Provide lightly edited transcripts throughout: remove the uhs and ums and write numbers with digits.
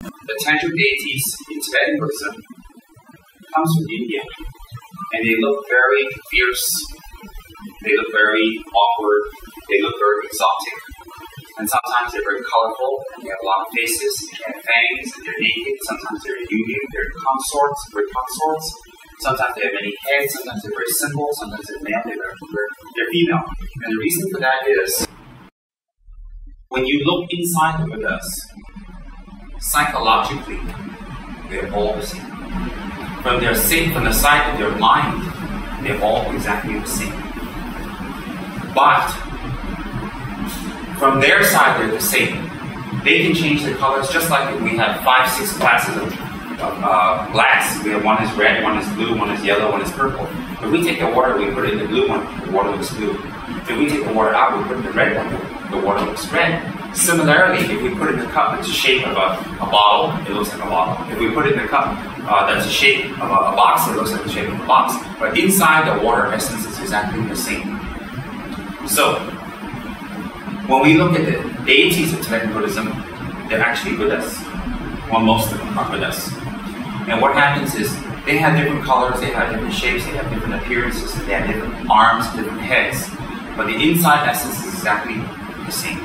The Tantric Deities in Tibetan Buddhism comes from India, and they look very fierce, they look very awkward, they look very exotic, and sometimes they're very colorful, and they have a lot of faces, they have fangs, and they're naked, sometimes they're union, they're consorts, great consorts, sometimes they have many heads, sometimes they're very simple, sometimes they're male, they're female. And the reason for that is, when you look inside the Buddhas, psychologically, they're all the same. From the side of their mind, they're all exactly the same. But from their side, they're the same. They can change their colors, just like if we have 5-6 glasses of glass. We have one is red, one is blue, one is yellow, one is purple. If we take the water, we put it in the blue one, the water looks blue. If we take the water out, we put it in the red one, the water looks red. Similarly, if we put it in the cup that's the shape of a bottle, it looks like a bottle. If we put it in the cup that's the shape of a box, it looks like the shape of a box. But inside the water essence is exactly the same. So, when we look at the deities of Tibetan Buddhism, they're actually Buddhas. Well, most of them are Buddhas. And what happens is, they have different colors, they have different shapes, they have different appearances, they have different arms, different heads. But the inside essence is exactly the same.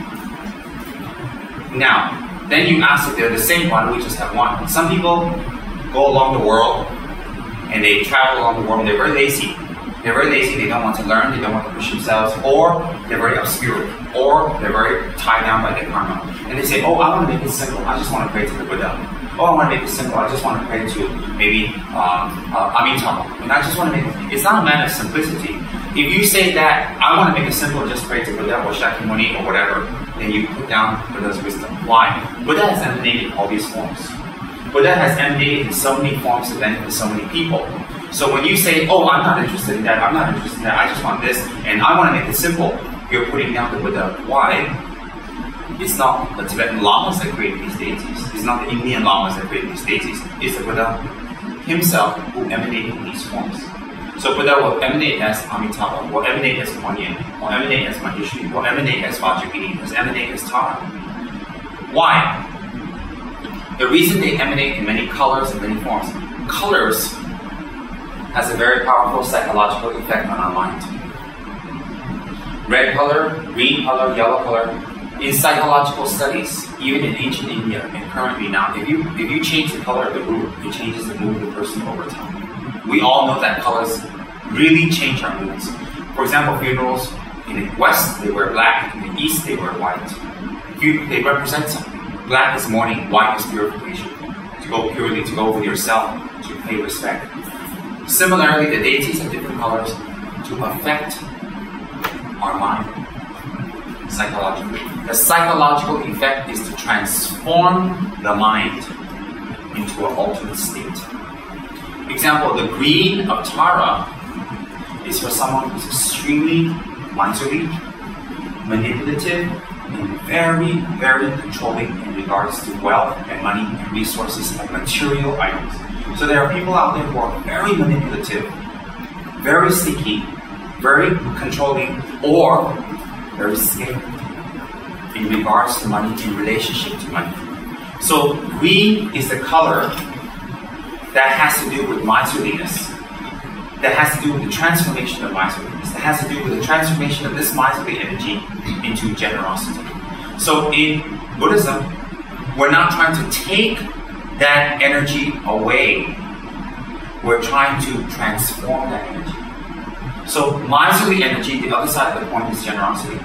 Now, then you ask if they're the same, why do we just have one? Some people go along the world, and they travel along the world, and they're very lazy. They're very lazy, they don't want to learn, they don't want to push themselves, or they're very obscure, or they're very tied down by their karma. And they say, oh, I want to make it simple, I just want to pray to the Buddha. Oh, I want to make it simple, I just want to pray to maybe Amitabha. And I just want to make it, it's not a matter of simplicity. If you say that, I want to make it simple, just pray to Buddha or Shakyamuni or whatever, then you put down Buddha's wisdom. Why? Buddha has emanated in all these forms. Buddha has emanated in so many forms to benefit so many people. So when you say, oh, I'm not interested in that, I'm not interested in that, I just want this, and I want to make it simple, you're putting down the Buddha. Why? It's not the Tibetan lamas that created these deities. It's not the Indian lamas that created these deities. It's the Buddha himself who emanated in these forms. So Buddha will emanate as Amitabha, will emanate as Kuan Yin, will emanate as Maheshwari, will emanate as Vajrayogini, will emanate as Tara. Why? The reason they emanate in many colors and many forms, colors has a very powerful psychological effect on our mind. Red color, green color, yellow color. In psychological studies, even in ancient India and currently now, if you change the color of the room, it changes the mood of the person over time. We all know that colors really change our moods. For example, funerals in the West, they wear black. In the East, they wear white. They represent something. Black is mourning, white is purification. To go with yourself, to pay respect. Similarly, the deities have different colors to affect our mind psychologically. The psychological effect is to transform the mind into an alternate state. Example, the green of Tara is for someone who's extremely miserly, manipulative, and very, very controlling in regards to wealth and money and resources and material items. So there are people out there who are very manipulative, very sneaky, very controlling, or very scared in regards to money, in relationship to money. So green is the color that has to do with miserliness, that has to do with the transformation of miserliness, that has to do with the transformation of this miserly energy into generosity. So in Buddhism, we're not trying to take that energy away. We're trying to transform that energy. So miserly energy, the other side of the coin is generosity.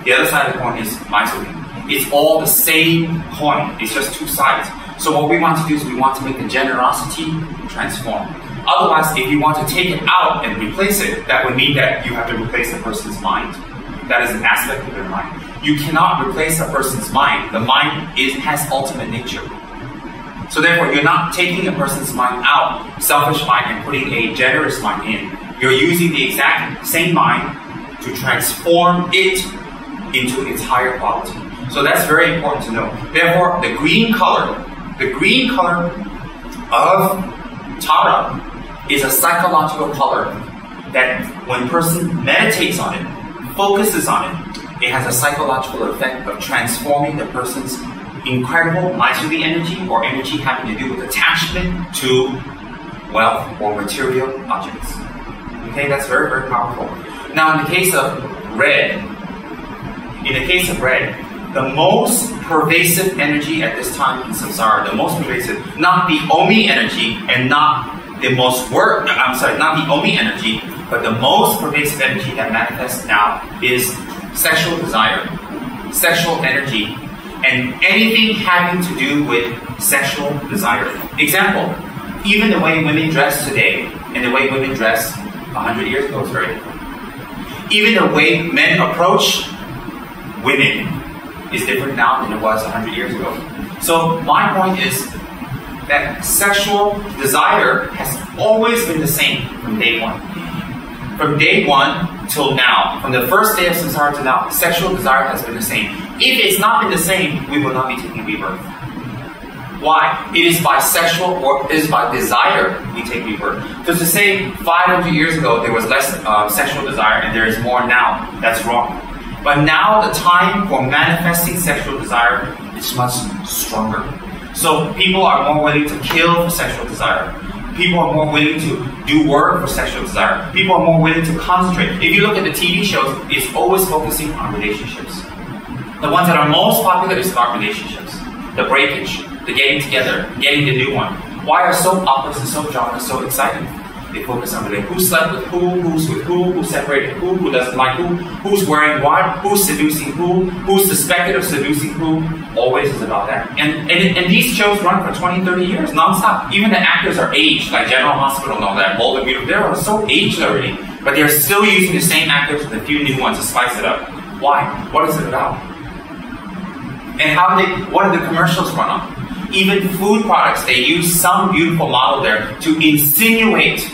The other side of the coin is miserly. It's all the same coin. It's just two sides. So what we want to do is we want to make the generosity transform. Otherwise, if you want to take it out and replace it, that would mean that you have to replace the person's mind. That is an aspect of their mind. You cannot replace a person's mind. The mind has ultimate nature. So therefore, you're not taking a person's mind out, selfish mind, and putting a generous mind in. You're using the exact same mind to transform it into its higher quality. So that's very important to know. Therefore, the green color of Tara is a psychological color that when a person meditates on it, focuses on it, it has a psychological effect of transforming the person's incredible miserly energy or energy having to do with attachment to wealth or material objects. Okay, that's very, very powerful. Now, in the case of red, the most pervasive energy at this time in samsara, the most pervasive, not the Omi energy and not the most not the Omi energy, but the most pervasive energy that manifests now is sexual desire, sexual energy, and anything having to do with sexual desire. Example, even the way women dress today and the way women dress 100 years ago is very different. Even the way men approach women is different now than it was 100 years ago. So my point is that sexual desire has always been the same from day one. From day one till now, from the first day of samsara to now, sexual desire has been the same. If it's not been the same, we will not be taking rebirth. Why? It is by sexual or it is by desire we take rebirth. So to say 500 years ago there was less sexual desire and there is more now, that's wrong. But now the time for manifesting sexual desire is much stronger. So people are more willing to kill for sexual desire. People are more willing to do work for sexual desire. People are more willing to concentrate. If you look at the TV shows, it's always focusing on relationships. The ones that are most popular is about relationships. The breakage, the getting together, getting the new one. Why are soap operas and soap dramas so exciting? They focus on who slept with who's with who separated who doesn't like who's wearing what, who's seducing who's suspected of seducing who. Always is about that. And these shows run for 20, 30 years, non-stop. Even the actors are aged, like General Hospital and all that, Bold and Beautiful. They're so aged already. But they're still using the same actors with a few new ones to spice it up. Why? What is it about? And what do the commercials run on? Even food products, they use some beautiful model there to insinuate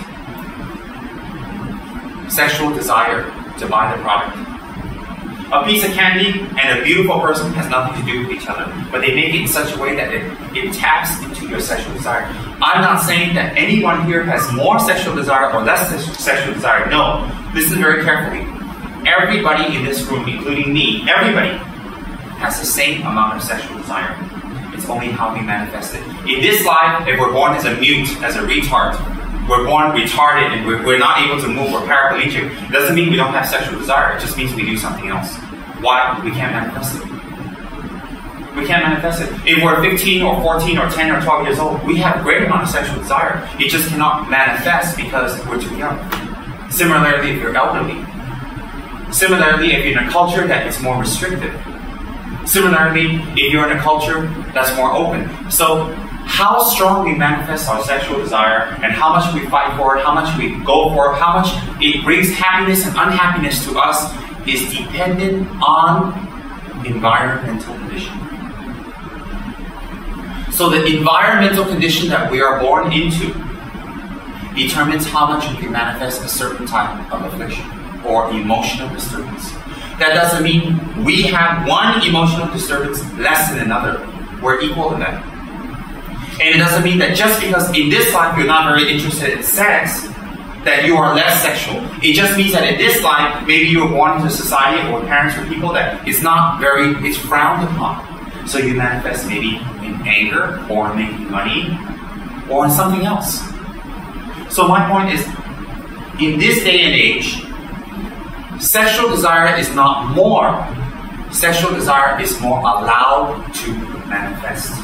sexual desire to buy the product. A piece of candy and a beautiful person has nothing to do with each other, but they make it in such a way that it taps into your sexual desire. I'm not saying that anyone here has more sexual desire or less sexual desire. No, listen very carefully. Everybody in this room, including me, everybody has the same amount of sexual desire. It's only how we manifest it. In this life, if we're born as a mute, as a retard, we're born retarded and we're not able to move, we're paraplegic, it doesn't mean we don't have sexual desire. It just means we do something else. Why? We can't manifest it. We can't manifest it. If we're 15 or 14 or 10 or 12 years old, we have a great amount of sexual desire. It just cannot manifest because we're too young. Similarly, if you're elderly. Similarly, if you're in a culture that is more restrictive. Similarly, if you're in a culture that's more open. So, how strong we manifest our sexual desire and how much we fight for it, how much we go for it, how much it brings happiness and unhappiness to us is dependent on environmental condition. So the environmental condition that we are born into determines how much we can manifest a certain type of affliction or emotional disturbance. That doesn't mean we have one emotional disturbance less than another. We're equal in that. And it doesn't mean that just because in this life you're not very interested in sex, that you are less sexual. It just means that in this life, maybe you were born into a society or parents or people that it's frowned upon. So you manifest maybe in anger or in making money or in something else. So my point is, in this day and age, sexual desire is not more. Sexual desire is more allowed to manifest.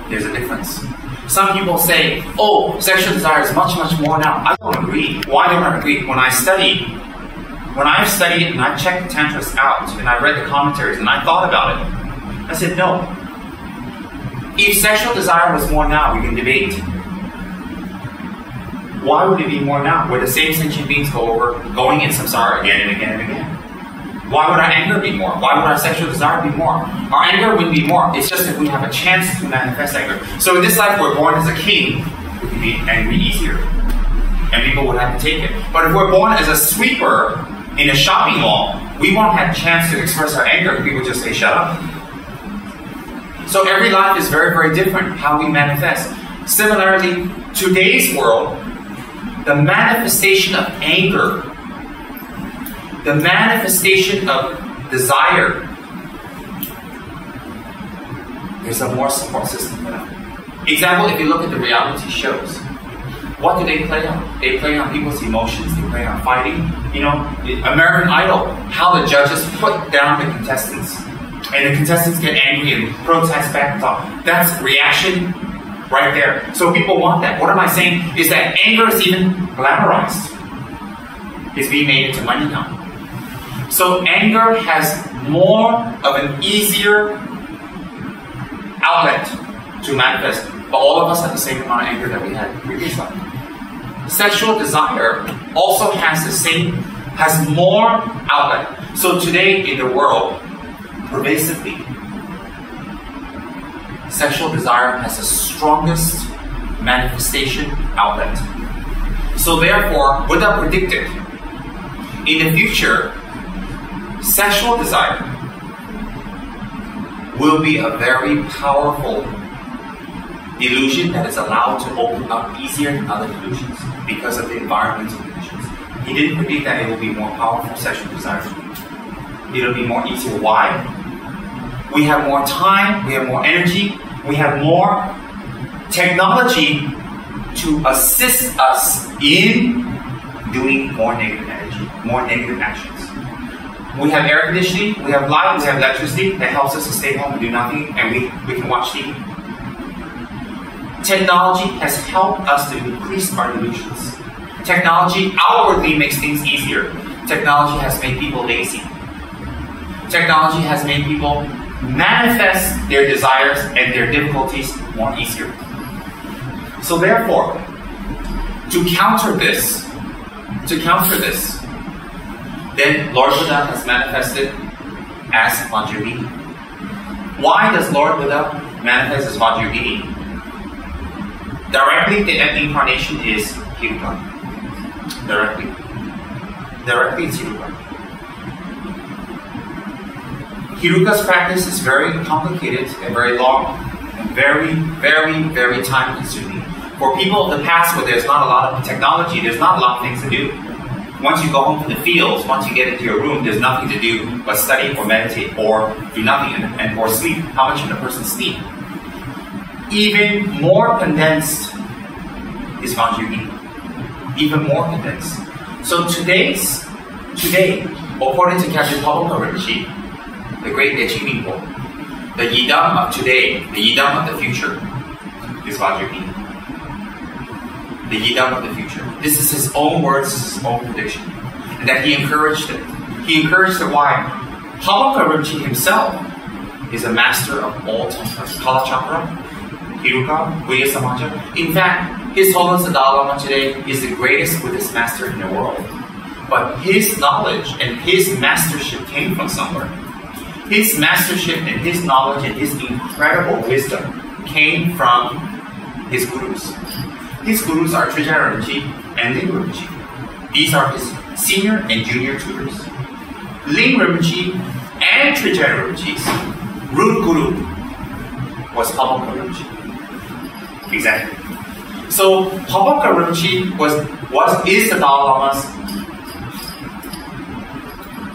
There's a difference. Some people say, oh, sexual desire is much, much more now. I don't agree. Why don't I agree? When I've studied and I've checked the tantras out and I've read the commentaries and I thought about it, I said, no. If sexual desire was more now, we can debate. Why would it be more now? Where the same sentient beings going in samsara again and again and again. Why would our anger be more? Why would our sexual desire be more? Our anger wouldn't be more. It's just that we have a chance to manifest anger. So in this life, we're born as a king, we can be angry easier. And people would have to take it. But if we're born as a sweeper in a shopping mall, we won't have a chance to express our anger. People just say, shut up. So every life is very, very different how we manifest. Similarly, today's world, the manifestation of anger, the manifestation of desire there's a more support system for them. Example, if you look at the reality shows, what do they play on? They play on people's emotions, they play on fighting. You know, American Idol, how the judges put down the contestants. And the contestants get angry and protest back and talk. That's reaction right there. So people want that. What am I saying? Is that anger is even glamorized. It's being made into money now. So anger has more of an easier outlet to manifest. But all of us have the same amount of anger that we had previously. Sexual desire also has more outlet. So today in the world, pervasively, sexual desire has the strongest manifestation outlet. So therefore, Buddha predicted, in the future, sexual desire will be a very powerful delusion that is allowed to open up easier than other delusions because of the environmental conditions. He didn't predict that it will be more powerful sexual desire. It'll be more easier. Why? We have more time, we have more energy, we have more technology to assist us in doing more negative energy, more negative actions. We have air conditioning, we have light, we have electricity that helps us to stay home and do nothing, and we can watch TV. Technology has helped us to increase our delusions. Technology outwardly makes things easier. Technology has made people lazy. Technology has made people manifest their desires and their difficulties more easier. So therefore, to counter this, then Lord Buddha has manifested as Vajrayogini. Why does Lord Buddha manifest as Vajrayogini? Directly, the incarnation is Hiruka. Directly it's Hiruka. Hiruka's practice is very complicated and very long and very, very, very time consuming. For people of the past where there's not a lot of technology, there's not a lot of things to do. Once you go home to the fields, once you get into your room, there's nothing to do but study or meditate or do nothing or sleep. How much can a person sleep? Even more condensed is Vajrayogini. Even more condensed. So today, according to Captain Tulku Rinpoche, the great achieving goal, the Yidam of today, the Yidam of the future, is Vajrayogini. The Yidam of the future. This is his own words, this is his own prediction. And that he encouraged it. He encouraged it. Why? Tulku Rinpoche himself is a master of all tantras. Kala Chakra, Hiruka, Guya Samaja. In fact, His Holiness the Dalai Lama today is the greatest Buddhist master in the world. But his knowledge and his mastership came from somewhere. His mastership and his knowledge and his incredible wisdom came from his gurus. His gurus are Trijaya Rinpoche and Ling Rinpoche. These are his senior and junior tutors. Ling Rinpoche and Trijaya Rinpoche's root guru was Tulku Rinpoche. Exactly. So Tulku Rinpoche is the Dalai Lama's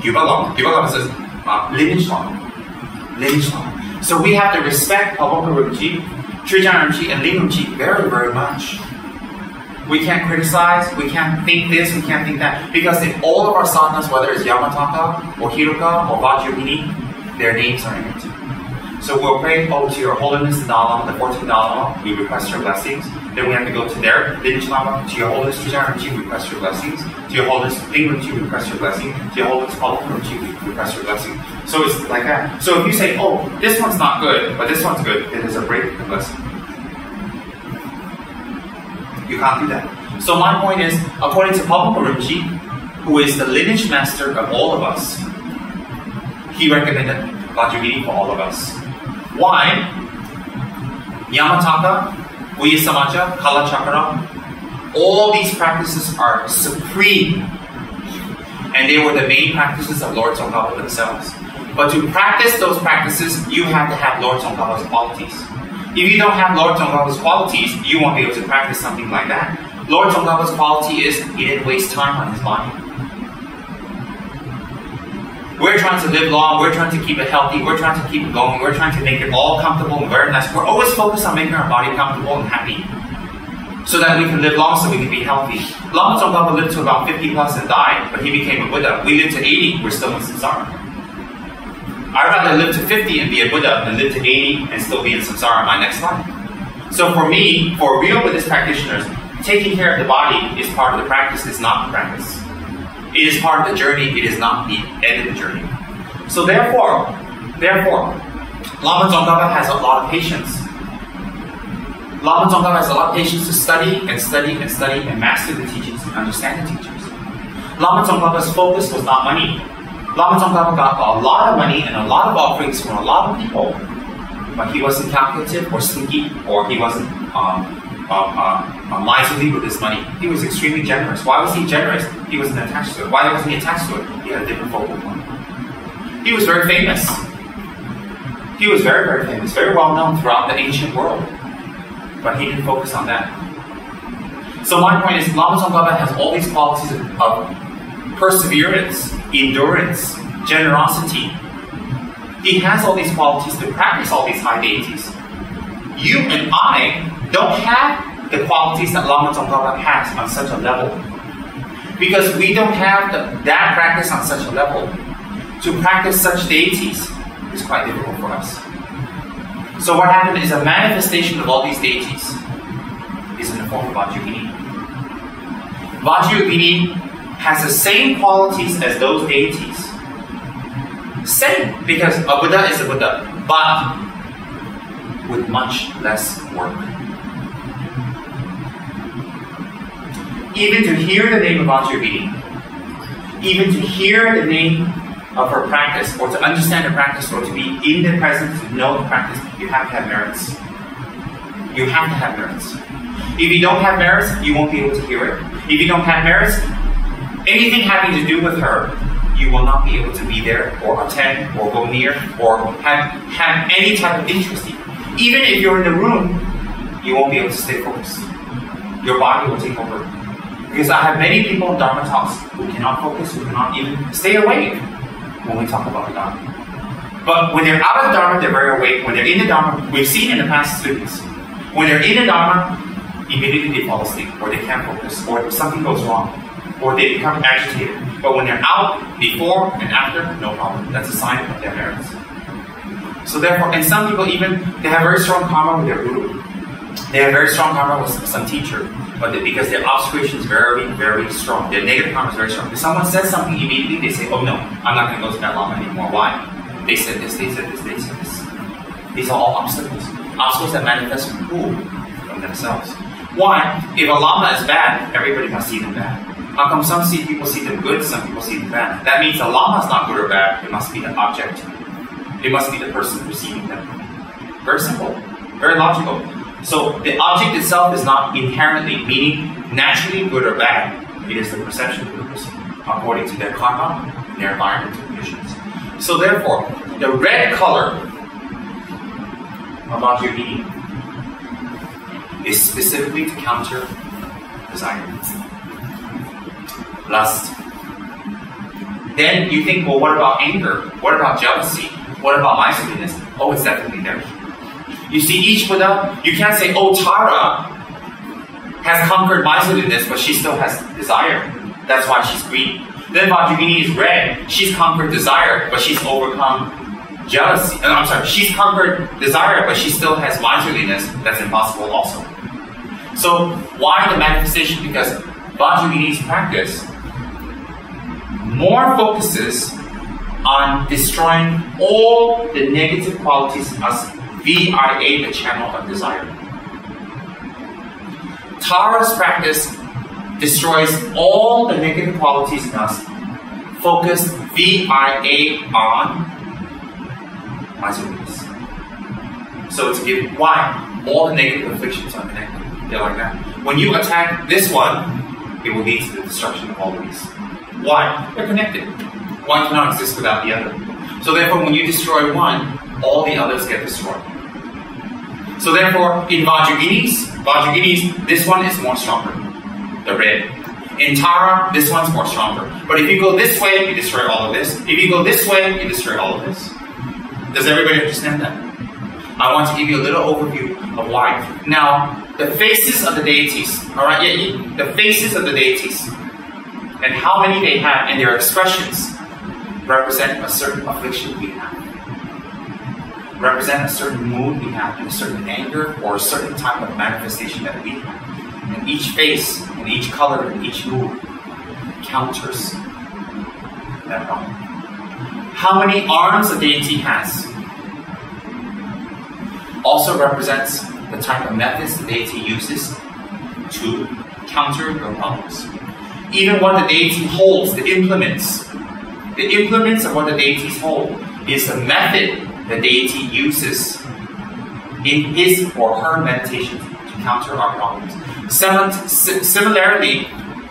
Gyuba Lama. Gyuba Lama says lineage Lama. So we have to respect Tulku Rinpoche, Trijaya Rinpoche, and Ling Rinpoche very, very much. We can't criticize, we can't think this, we can't think that. Because in all of our sadhanas, whether it's Yamataka, or Hiruka, or Vajrayogini, their names are in it. So we'll pray, to Your Holiness the Dalai Lama, the 14th Dalai Lama, we request your blessings. Then we have to go to their lineage Lama, to Your Holiness Trijaya Rinpoche, we request your blessings. To Your Holiness Ling Rinpoche, we request your blessing. To Your Holiness Tulku Rinpoche, we request your blessing. So it's like that. So if you say, this one's not good, but this one's good, then there's a break in the blessing. You can't do that. So my point is, according to Tulku Rinpoche, who is the lineage master of all of us, he recommended Vajrayogini for all of us. Why? Yamataka, Guya Samaja, Kala Chakra, all these practices are supreme. And they were the main practices of Lord Tsongkhapa themselves. But to practice those practices, you have to have Lord Tsongkhapa's qualities. If you don't have Lord Tsongkhapa's qualities, you won't be able to practice something like that. Lord Tsongkhapa's quality is he didn't waste time on his body. We're trying to live long, we're trying to keep it healthy, we're trying to keep it going, we're trying to make it all comfortable and very nice. We're always focused on making our body comfortable and happy, so that we can live long, so we can be healthy. Lama Tsongkhapa lived to about 50 plus and died, but he became a Buddha. We live to 80, we're still in samsara. I'd rather live to 50 and be a Buddha than live to 80 and still be in samsara in my next life. So for me, for real Buddhist practitioners, taking care of the body is part of the practice, it's not the practice. It is part of the journey, it is not the end of the journey. So therefore, Lama Tsongkhapa has a lot of patience. Lama Tsongkhapa has a lot of patience to study and study and study and master the teachings and understand the teachings. Lama Tsongkhapa's focus was not money. Lama Tsongkhapa got a lot of money and a lot of offerings from a lot of people, but he wasn't calculative or sneaky, or he wasn't miserly with his money. He was extremely generous. Why was he generous? He wasn't attached to it. Why wasn't he attached to it? He had a different focal point. He was very famous. He was very, very famous, very well known throughout the ancient world. But he didn't focus on that. So my point is, Lama Tsongkhapa has all these qualities of perseverance, endurance, generosity. He has all these qualities to practice all these high deities. You and I don't have the qualities that Lama Tsongkhapa has on such a level. Because we don't have that practice on such a level. To practice such deities is quite difficult for us. So what happened is a manifestation of all these deities is in the form of Vajrayogini. Vajrayogini has the same qualities as those deities. Same, because a Buddha is a Buddha, but with much less work. Even to hear the name of Vajrayogini, even to hear the name of her practice, or to understand her practice, or to be in the presence, to know the practice, you have to have merits. You have to have merits. If you don't have merits, you won't be able to hear it. If you don't have merits, anything having to do with her, you will not be able to be there, or attend, or go near, or have any type of interest in. Even if you're in the room, you won't be able to stay focused. Your body will take over. Because I have many people in Dharma talks who cannot focus, who cannot even stay awake when we talk about the Dharma. But when they're out of the Dharma, they're very awake. When they're in the Dharma, we've seen in the past students, when they're in the Dharma, immediately they fall asleep, or they can't focus, or something goes wrong, or they become agitated. But when they're out, before and after, no problem. That's a sign of their merits. So therefore, and some people even, they have very strong karma with their guru. They have very strong karma with some teacher, but because their obscuration is very, very strong. Their negative karma is very strong. If someone says something immediately, they say, oh no, I'm not going to go to that Lama anymore. Why? They said this, they said this, they said this. These are all obstacles. Obstacles that manifest from who? From themselves. Why? If a Lama is bad, everybody must see them bad. How come some people see them good, some people see them bad? That means the Lama is not good or bad, it must be the object. It must be the person perceiving them. Very simple, very logical. So the object itself is not inherently, meaning naturally good or bad. It is the perception of the person, according to their karma and their environmental conditions. So therefore, the red color of Vajrayogini is specifically to counter desire. Lust. Then you think, well, what about anger? What about jealousy? What about miserliness? Oh, it's definitely there. You see, each Buddha, you can't say, oh, Tara has conquered miserliness, but she still has desire. That's why she's green. Then Vajrayogini is red. She's conquered desire, but she's overcome jealousy. I'm sorry, she's conquered desire, but she still has miserliness. That's impossible also. So why the manifestation? Because Vajrayogini's practice more focuses on destroying all the negative qualities in us via the channel of desire. Tara's practice destroys all the negative qualities in us, focused via on miserliness. So it's given. Why? All the negative afflictions are connected. They're like that. When you attack this one, it will lead to the destruction of all of these. Why? They're connected. One cannot exist without the other. So therefore, when you destroy one, all the others get destroyed. So therefore, in Vajrayogini's, this one is more stronger, the red. In Tara, this one's more stronger. But if you go this way, you destroy all of this. If you go this way, you destroy all of this. Does everybody understand that? I want to give you a little overview of why. Now, the faces of the deities, alright, the faces of the deities, and how many they have, and their expressions, represent a certain affliction we have. Represent a certain mood we have, and a certain anger, or a certain type of manifestation that we have. And each face, and each color, and each mood counters that problem. How many arms a deity has also represents the type of methods the deity uses to counter your problems. Even what the deity holds, the implements of what the deities hold is the method the deity uses in his or her meditation to counter our problems. Similarly,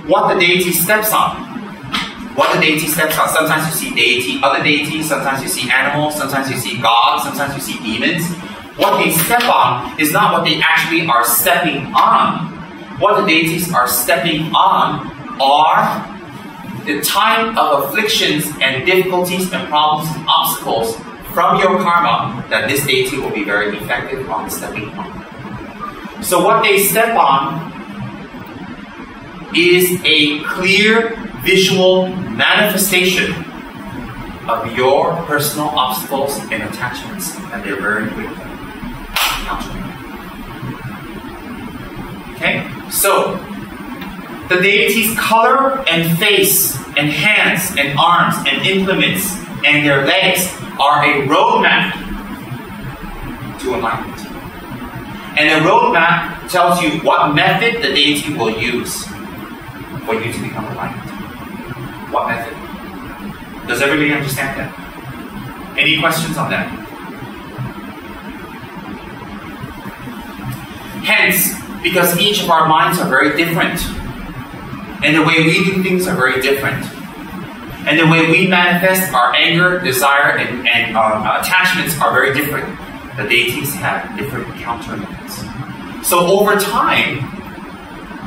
what the deity steps on. Sometimes you see other deities, sometimes you see animals, sometimes you see gods, sometimes you see demons. What they step on is not what they actually are stepping on. What the deities are stepping on are the type of afflictions and difficulties and problems and obstacles from your karma that this deity will be very effective on stepping on. So what they step on is a clear visual manifestation of your personal obstacles and attachments, and they're very quick to counter. Okay? So, the deity's color and face and hands and arms and implements and their legs are a roadmap to enlightenment. And the roadmap tells you what method the deity will use for you to become enlightened. What method? Does everybody understand that? Any questions on that? Hence, because each of our minds are very different, and the way we do things are very different, and the way we manifest our anger, desire, and attachments are very different, the deities have different counter methods. So over time,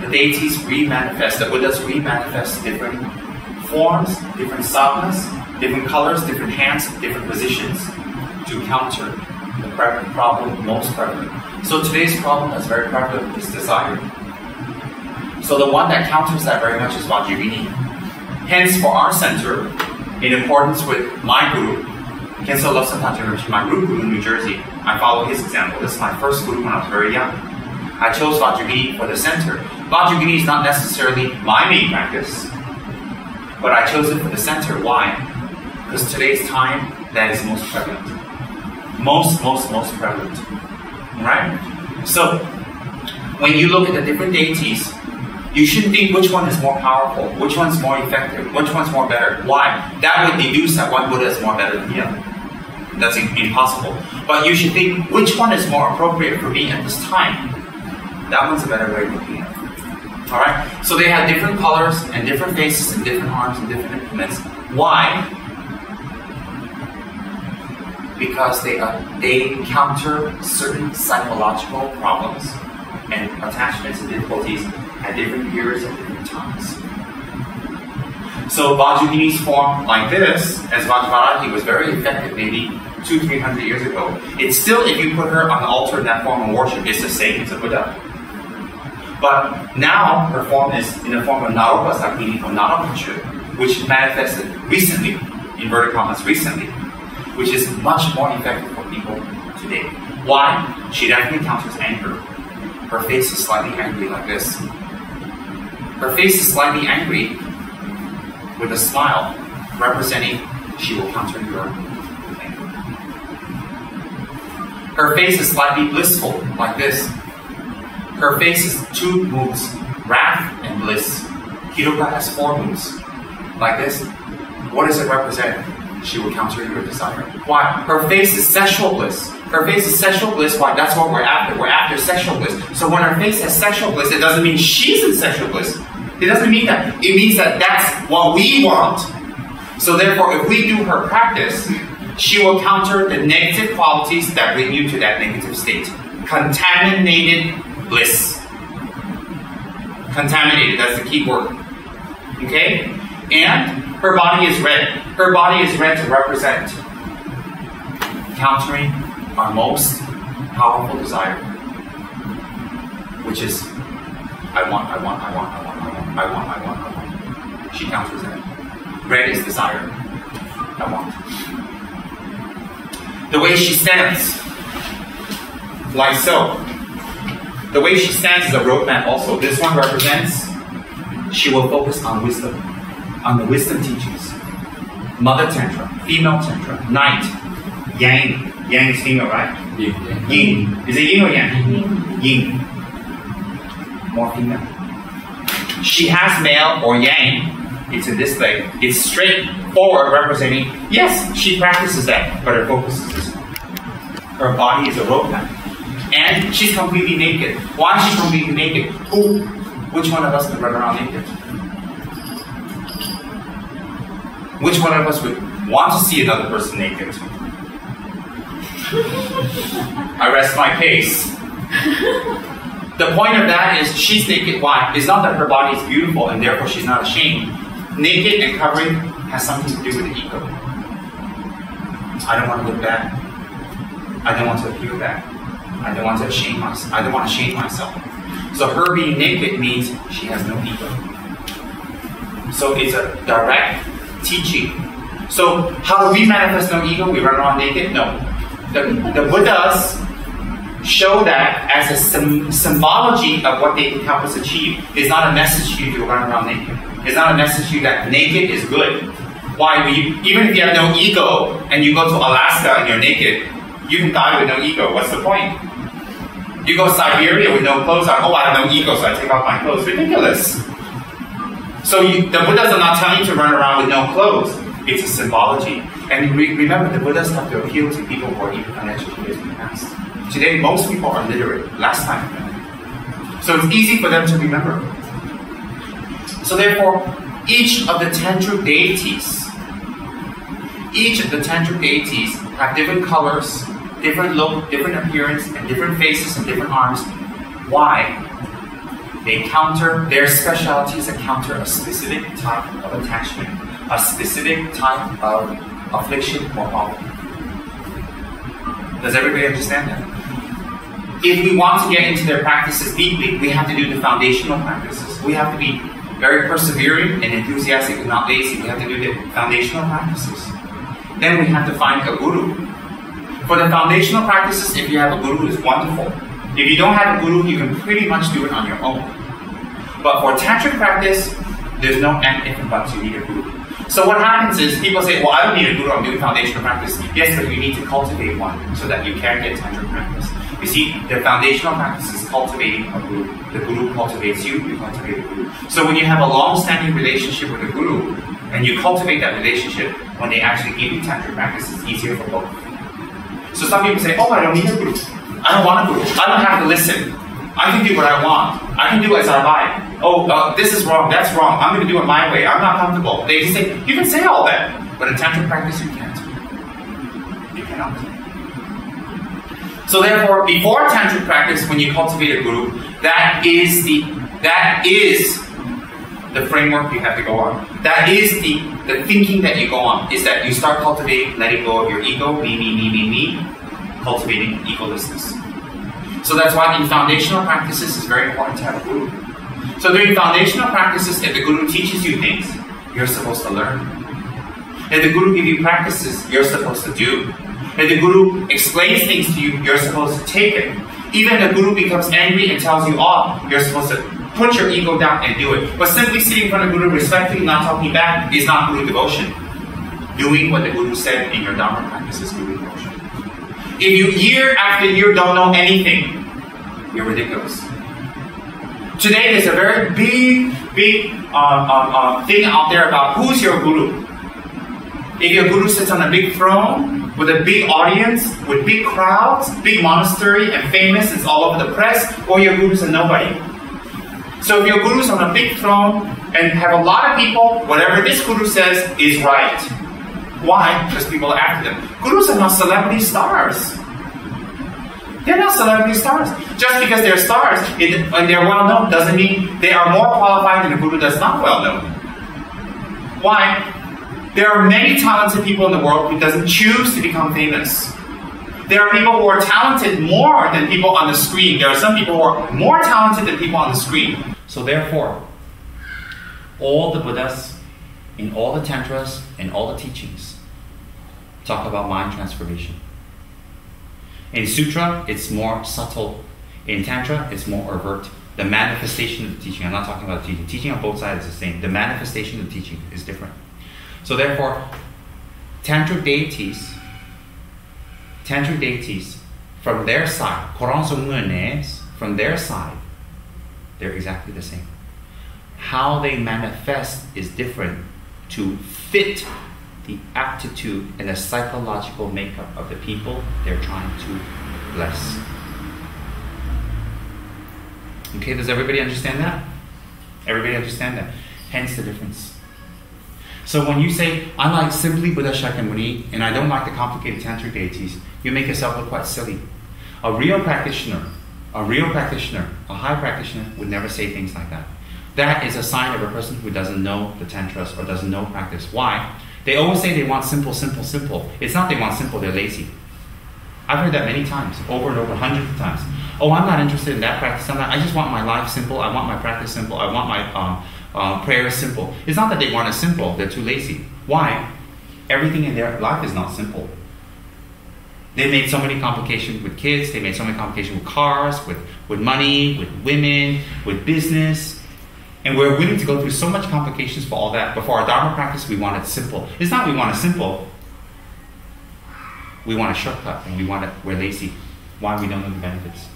the deities remanifest, the Buddhas remanifest different forms, different sadhanas, different colors, different hands, different positions to counter the problem most prevalent. So today's problem that's very prevalent is desire. So the one that counters that very much is Vajrayogini. Hence, for our center, in accordance with my guru, Khenso Lobsang Tantric Rinpoche, my guru in New Jersey, I follow his example. This is my first guru when I was very young. I chose Vajrayogini for the center. Vajrayogini is not necessarily my main practice, but I chose it for the center. Why? Because today's time, that is most prevalent. Most prevalent. Right? So, when you look at the different deities, you shouldn't think which one is more powerful, which one's more effective, which one's more better. Why? That would deduce that one Buddha is more better than the other. That's impossible. But you should think, which one is more appropriate for me at this time? That one's a better way of looking at it. Alright? So they have different colors and different faces and different arms and different implements. Why? Because they encounter certain psychological problems and attachments and difficulties at different periods at different times. So Vajrayogini's form like this, as Vajrayogini was very effective maybe 200-300 years ago. It's still, if you put her on the altar in that form of worship, it's the same as a Buddha. But now her form is in the form of Naropa Sakini or Narapachu, which manifested recently, inverted commas recently, which is much more effective for people today. Why? She definitely counters anger. Her face is slightly angry like this. Her face is slightly angry with a smile representing she will counter your anger. Her face is slightly blissful like this. Her face is two moods, wrath and bliss. Hiroka has four moods like this. What does it represent? She will counter your desire. Why? Her face is sexual bliss. Her face is sexual bliss. Why? That's what we're after. We're after sexual bliss. So when her face has sexual bliss, it doesn't mean she's in sexual bliss. It doesn't mean that. It means that that's what we want. So therefore, if we do her practice, she will counter the negative qualities that bring you to that negative state. Contaminated bliss. Contaminated, that's the key word. Okay? And her body is red. Her body is red to represent countering our most powerful desire, which is I want. She counters that. Red is desire. I want. The way she stands, like so. The way she stands is a roadmap also. This one represents, she will focus on wisdom, on the wisdom teachings. Mother Tantra, female Tantra, night, yang. Yang is female, right? Yin. Is it yin or yang? Yin. More female. She has male or yang. It's in this leg. It's straightforward, representing, yes, she practices that, but her focus is this one. Her body is a roadmap. And she's completely naked. Why is she completely naked? Which one of us could run around naked? Which one of us would want to see another person naked? I rest my case. The point of that is she's naked. Why? It's not that her body is beautiful and therefore she's not ashamed. Naked and covering has something to do with the ego. I don't want to look bad. I don't want to appear bad. I don't want to shame myself. I don't want to shame myself. So her being naked means she has no ego. So it's a direct teaching. So how do we manifest no ego? We run around naked? No. The Buddhas show that as a symbology of what they can help us achieve. It's not a message to you to run around naked. It's not a message to you that naked is good. Why? Even if you have no ego and you go to Alaska and you're naked, you can die with no ego. What's the point? You go to Siberia with no clothes on. Oh, I have no ego, so I take off my clothes. Ridiculous. So the Buddhas are not telling you to run around with no clothes. It's a symbology. And remember, the Buddhas have to appeal to people who are even uneducated in the past. Today, most people are literate. Last time. So it's easy for them to remember. So therefore, each of the Tantric Deities have different colors, different look, different appearance, and different faces and different arms. Why? They counter, their specialty is to counter a specific type of attachment, a specific type of affliction or problem. Does everybody understand that? If we want to get into their practices deeply, we have to do the foundational practices. We have to be very persevering and enthusiastic and not lazy. We have to do the foundational practices. Then we have to find a guru. For the foundational practices, if you have a guru, it's wonderful. If you don't have a guru, you can pretty much do it on your own. But for tantric practice, there's no and if and buts, you need a guru. So what happens is, people say, well, I don't need a guru, I'm doing foundational practice. Yes, but you need to cultivate one so that you can get tantric practice. You see, the foundational practice is cultivating a guru. The guru cultivates you, you cultivate a guru. So when you have a long-standing relationship with a guru, and you cultivate that relationship, when they actually give you tantric practice, it's easier for both. So some people say, oh, I don't need a guru. I don't want a guru. I don't have to listen. I can do what I want. I can do as I like. Oh, this is wrong, that's wrong. I'm going to do it my way. I'm not comfortable. They just say, you can say all that. But in tantric practice, you can't. You cannot. So therefore, before tantric practice, when you cultivate a guru, that is the framework you have to go on. That is the thinking that you go on, is that you start cultivating, letting go of your ego, me, cultivating egolessness. So that's why in foundational practices, it's very important to have a guru. So during foundational practices, if the guru teaches you things, you're supposed to learn. If the guru gives you practices, you're supposed to do. If the guru explains things to you, you're supposed to take it. Even if the guru becomes angry and tells you off, you're supposed to put your ego down and do it. But simply sitting in front of the guru, respectfully, not talking back, is not guru devotion. Doing what the guru said in your Dharma practice is guru devotion. If you year after year don't know anything, you're ridiculous. Today there's a very big thing out there about who's your guru. If your guru sits on a big throne with a big audience, with big crowds, big monastery and famous, it's all over the press, or your guru's a nobody. So if your guru's on a big throne and have a lot of people, whatever this guru says is right. Why? Because people are after them. Gurus are not celebrity stars. They're not celebrity stars. Just because they're stars and they're well known doesn't mean they are more qualified than a guru that's not well known. Why? There are many talented people in the world who doesn't choose to become famous. There are people who are talented more than people on the screen. There are some people who are more talented than people on the screen. So therefore, all the Buddhas, in all the Tantras, and all the teachings, talk about mind transformation. In Sutra, it's more subtle. In Tantra, it's more overt. The manifestation of the teaching, I'm not talking about the teaching. Teaching on both sides is the same. The manifestation of the teaching is different. So therefore, Tantric deities, from their side, from their side, they're exactly the same. How they manifest is different to fit the aptitude and the psychological makeup of the people they're trying to bless. Okay, does everybody understand that? Everybody understand that? Hence the difference. So when you say, I like simply Buddha Shakyamuni and I don't like the complicated Tantric deities, you make yourself look quite silly. A real practitioner, a high practitioner would never say things like that. That is a sign of a person who doesn't know the Tantras or doesn't know practice. Why? They always say they want simple, simple, simple. It's not they want simple, they're lazy. I've heard that many times, over and over, hundreds of times. Oh, I'm not interested in that practice. I just want my life simple. I want my practice simple. I want my prayer simple. It's not that they want it simple. They're too lazy. Why? Everything in their life is not simple. They made so many complications with kids. They made so many complications with cars, with money, with women, with business. And we're willing to go through so much complications for all that. But for our Dharma practice, we want it simple. It's not we want it simple. We want a shortcut, and we're lazy. Why? We don't know the benefits.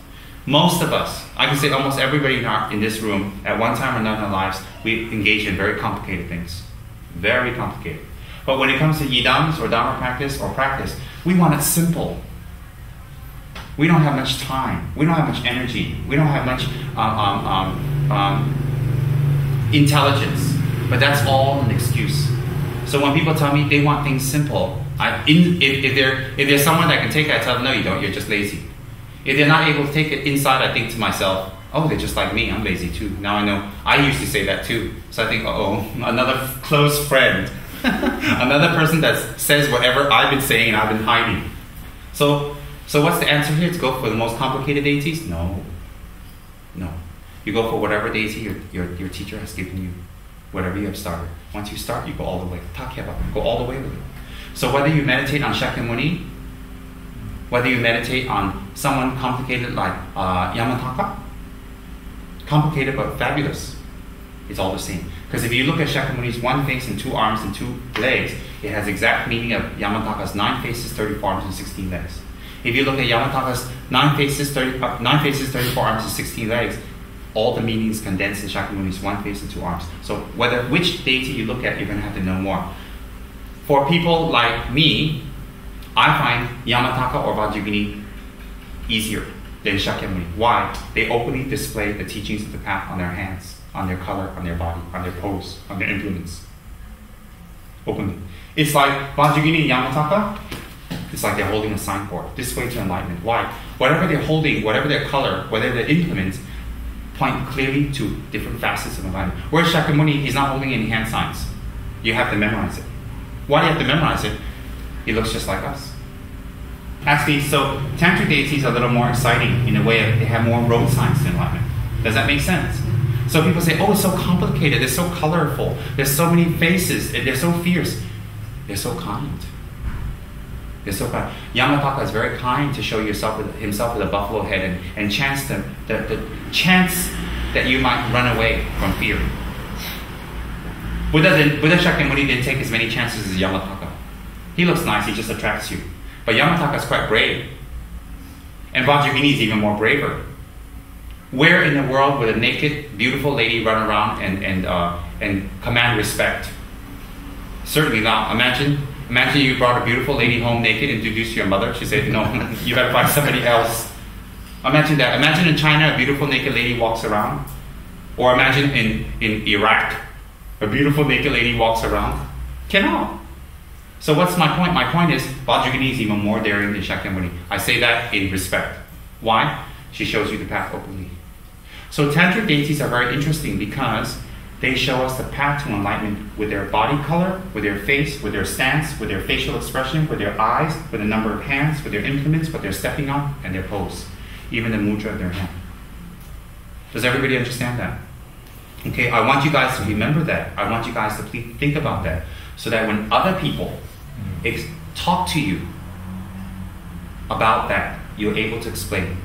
Most of us, I can say almost everybody in this room, at one time or another in our lives, we engage in very complicated things. Very complicated. But when it comes to yidams or Dharma practice or practice, we want it simple. We don't have much time. We don't have much energy. We don't have much intelligence. But that's all an excuse. So when people tell me they want things simple, if there's someone that can take it, I tell them, no, you don't. You're just lazy. If they're not able to take it inside, I think to myself, oh, they're just like me. I'm lazy too. Now I know. I used to say that too. So I think, uh-oh, another close friend. Another person that says whatever I've been saying and I've been hiding. So what's the answer here? To go for the most complicated deities? No. You go for whatever deity your teacher has given you. Whatever you have started. Once you start, you go all the way. Go all the way with it. So whether you meditate on Shakyamuni, whether you meditate on someone complicated like Yamataka, complicated but fabulous, it's all the same. Because if you look at Shakyamuni's one face and 2 arms and 2 legs, it has exact meaning of Yamataka's 9 faces, 34 arms and 16 legs. If you look at Yamataka's 9 faces, 34 arms and 16 legs, all the meanings condensed in Shakyamuni's 1 face and 2 arms. So which deity you look at, you're going to have to know more. For people like me, I find Yamataka or Vajrayogini easier than Shakyamuni. Why? They openly display the teachings of the path on their hands, on their color, on their body, on their pose, on their implements. Openly. It's like Vajrayogini and Yamataka, it's like they're holding a signboard. This way to enlightenment. Why? Whatever they're holding, whatever their color, whatever their implements, point clearly to different facets of enlightenment. Whereas Shakyamuni, he's not holding any hand signs. You have to memorize it. Why do you have to memorize it? He looks just like us. Actually, so Tantric deities are a little more exciting in a way of they have more road signs than enlightenment. Does that make sense? So people say, oh, it's so complicated, they're so colorful, there's so many faces, they're so fierce. They're so kind. They're so kind. Yamataka is very kind to show himself with a buffalo head and chance the chance that you might run away from fear. Buddha Shakyamuni didn't take as many chances as Yamataka. He looks nice, he just attracts you. But Yamataka is quite brave. And Vajrayogini is even more braver. Where in the world would a naked, beautiful lady run around and command respect? Certainly not. Imagine you brought a beautiful lady home naked and introduced to your mother. She said, no, you better find somebody else. Imagine that. Imagine in China, a beautiful naked lady walks around. Or imagine in Iraq, a beautiful naked lady walks around. Cannot. So what's my point? My point is, Vajrayogini is even more daring than Shakyamuni. I say that in respect. Why? She shows you the path openly. So Tantric deities are very interesting because They show us the path to enlightenment with their body color, with their face, with their stance, with their facial expression, with their eyes, with the number of hands, with their implements, what they're stepping on, and their pose. Even the mudra of their hand. Does everybody understand that? Okay, I want you guys to remember that. I want you guys to please think about that. So that when other people talk to you about that, you're able to explain.